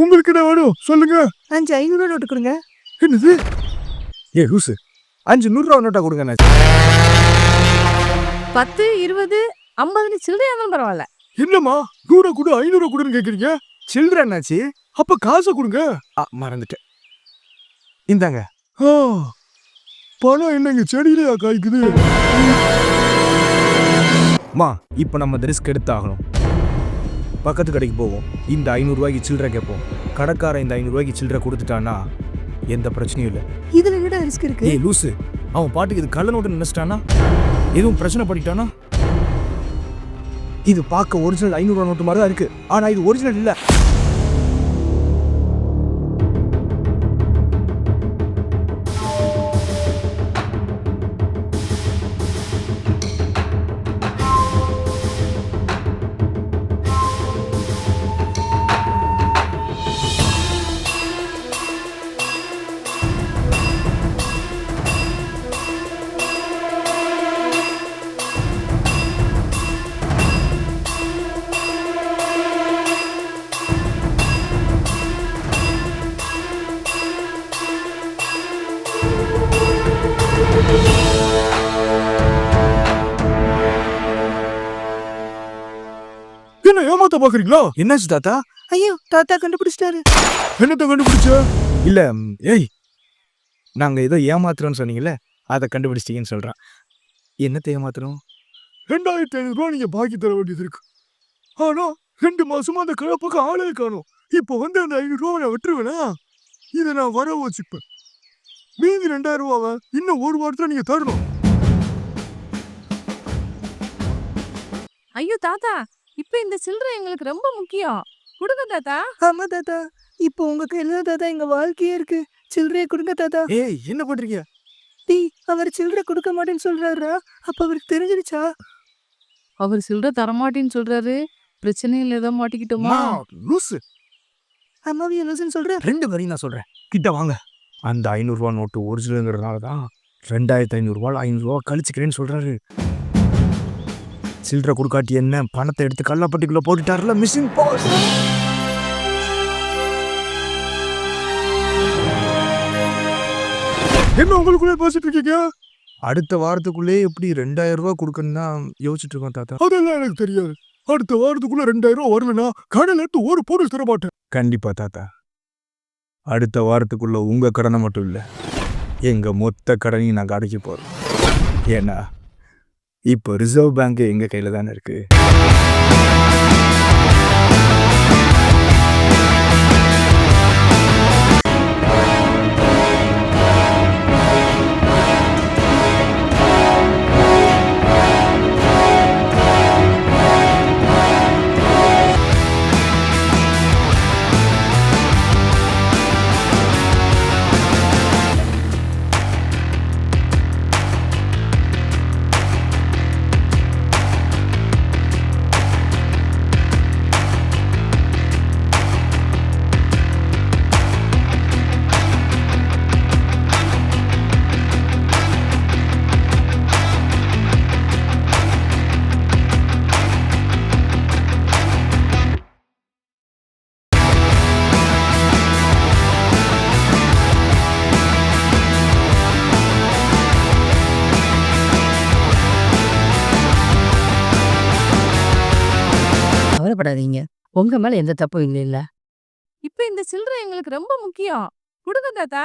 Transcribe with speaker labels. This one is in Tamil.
Speaker 1: உங்களுக்கு என்ன வேணும் சொல்லுங்க.
Speaker 2: 5 500 நோட்டு கொடுங்க.
Speaker 1: என்னது? ஏ லூசு, 5 100 நோட்டா கொடுங்க.
Speaker 3: 10 20 50 சில்லறையா இருந்தாலும் பரவாயில்ல.
Speaker 1: என்னம்மா 100 கொடு 500 கொடுன்னு கேக்குறீங்க?
Speaker 2: சில்லறை என்னாச்சு?
Speaker 1: அப்ப காசை கொடுங்க.
Speaker 2: மறந்துட்டேன். இந்தாங்க.
Speaker 1: பணம் என்னங்க செடியிலையா காய்க்குது?
Speaker 2: மா இப்போ நம்ம இந்த ரிஸ்க் எடுத்தாகணும். பக்கத்து கடைக்கு போவோம், இந்த 500 ரூபாய்க்கு சில்லறை கேட்போம். கடைக்காரன் இந்த 500 ரூபாய்க்கு சில்லறை கொடுத்துட்டான்னா எந்த பிரச்சனையும் இல்லை.
Speaker 3: இதுல என்னடா ரிஸ்க் இருக்கு?
Speaker 2: ஏய் லூசு, அவன் பாட்டுக்கு இது கள்ள நோட்டு நினைச்சிட்டானா, எதுவும் பிரச்சனை பண்ணிட்டானா? இது பார்க்க ஒரிஜினல் 500 ரூபா நோட்டு மாதிரி தான் இருக்கு, ஆனா இது ஒரிஜினல் இல்லை.
Speaker 1: என்ன ஏமாத்த பாக்குறீங்களா?
Speaker 2: என்னாச்சு தாத்தா?
Speaker 3: ஐயோ தாத்தா கண்டுபிடிச்சிட்டாரு.
Speaker 1: என்னத்த கண்டுபிடிச்ச?
Speaker 2: இல்ல ஏய், நாங்க ஏதோ ஏமாத்துறோம்னு சொன்னீங்கல்ல, அதை கண்டுபிடிச்சிட்டீங்கன்னு சொல்றான். என்னத்தை ஏமாத்துறோம்?
Speaker 1: 2500 ரூபாய் நீங்க பாக்கி தர வேண்டியது இருக்கு. ஆனா 2 மாசமா அந்த கலப்புக்கு ஆளே காணும். இப்போ வந்து அந்த 500 ரூபாய் நான் விட்டுருவேனா? இதை நான் வர வச்சுப்பேன். மீதி 2000 ரூபாவை இன்னும் ஒரு வாரத்துல நீங்க தரணும்.
Speaker 3: ஐயோ தாத்தா, இப்ப இந்த சில்லறை எங்களுக்கு ரொம்ப முக்கியம். கொடுங்க தாத்தா.
Speaker 2: ஆமா தாத்தா, இப்போ உங்க கையில தாத்தா எங்க வாழ்க்கையே இருக்கு. சில்லறையை கொடுங்க தாத்தா. ஏய் என்ன பண்றீங்க? அவர் சில்லறை கொடுக்க மாட்டேன்னு சொல்றாரா? அப்ப அவருக்கு தெரிஞ்சிருச்சா?
Speaker 3: அவர் சில்லறை தரமாட்டேன்னு சொல்றாரு. பிரச்சனையில் ஏதோ மாட்டிக்கிட்டோமா?
Speaker 1: லூசு,
Speaker 2: அம்மாவி என்ன சொல்றேன்? 2 பேரையும் நான் சொல்றேன். கிட்ட வாங்க. அந்த 500 ரூபா நோட்டு ஒரிஜினல்ங்கிறதுனால தான் 2500 ரூபாய் 500 ரூபா கழிச்சுக்கிறேன்னு சொல்றாரு. சில்லறை கொடுக்காட்டி என்ன, பணத்தை எடுத்து கள்ளப்பட்டிக்குள்ள போட்டுட்டாருல. Missing pass.
Speaker 1: என்ன உங்களுக்குள்ளே பேசிட்டு இருக்கீங்க?
Speaker 2: அடுத்த வாரத்துக்குள்ளே எப்படி 2000 ரூபாய் கொடுக்கணும் தான் யோசிச்சுட்டு இருக்கோம் தாத்தா.
Speaker 1: அதெல்லாம் எனக்கு தெரியாது. அடுத்த வாரத்துக்குள்ள 2000 ரூபாய் வரலனா கடையில எடுத்து ஒரு பொருள் தர மாட்டேன்.
Speaker 2: கண்டிப்பா தாத்தா, அடுத்த வாரத்துக்குள்ள உங்க கடனை மட்டும் இல்ல, எங்க மொத்த கடனையும் நாங்க அடைக்க போறோம். ஏன்னா இப்போ ரிசர்வ் பேங்க் எங்க கையில தானே இருக்கு.
Speaker 4: கவலைப்படாதீங்க, உங்க மேல எந்த தப்பும் இல்லைல்ல.
Speaker 3: இப்ப இந்த சில்லறை எங்களுக்கு ரொம்ப முக்கியம். கொடுங்க தாத்தா.